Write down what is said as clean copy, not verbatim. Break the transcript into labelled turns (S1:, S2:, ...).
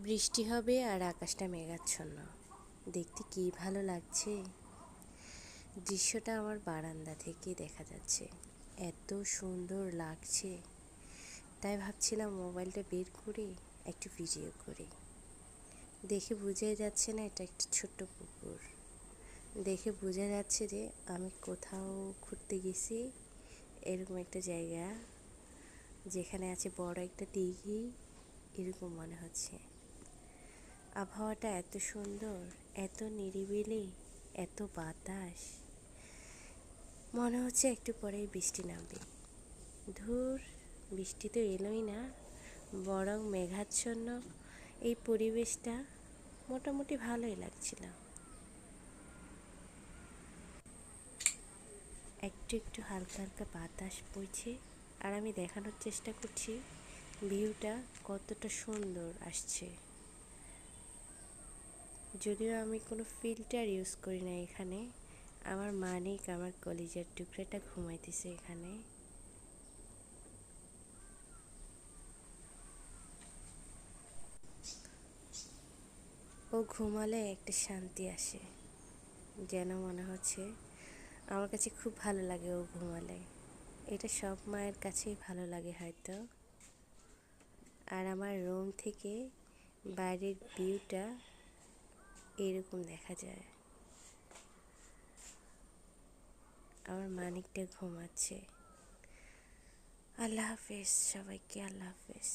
S1: বৃষ্টি হবে আর আকাশটা মেঘাচ্ছন্ন। দেখতে কি ভালো লাগছে। দৃশ্যটা আমার বারান্দা থেকে দেখা যাচ্ছে, এত সুন্দর লাগছে। তাই ভাবছিলাম মোবাইলটা বের করে একটু ভিডিও করি। দেখে বোঝাই যাচ্ছে না এটা একটা ছোট্ট পুকুর। দেখে বোঝা যাচ্ছে যে আমি কোথাও ঘুরতে গেছি, এরকম একটা জায়গা যেখানে আছে বড় একটা দিঘি, এরকম মনে হচ্ছে। আবহাওয়াটা এত সুন্দর, এত নিরিবিলি, এত বাতাস, মনে হচ্ছে একটু পরেই বৃষ্টি নামবে। ধুর, বৃষ্টি তো এলোই না, বরং মেঘাচ্ছন্ন এই পরিবেশটা মোটামুটি ভালোই লাগছিল। একটু একটু হালকা হালকা বাতাস বইছে, আর আমি দেখানোর চেষ্টা করছি ভিউটা কতটা সুন্দর আসছে। যদিও আমি কোনো ফিল্টার ইউজ করি না এখানে। আমার মানিক, আমার কলিজার টুকরাটা ঘুমাইতেছে এখানে। ও ঘুমালে একটা শান্তি আসে, যেন মনে হচ্ছে আমার কাছে খুব ভালো লাগে ও ঘুমালে। এটা সব মায়ের কাছেই ভালো লাগে হয়তো। আর আমার রুম থেকে বাইরের ভিউটা এরকম দেখা যায়। আমার মানিকটা ঘুমাচ্ছে। আল্লাহ হাফেজ সবাইকে, আল্লাহ হাফেজ।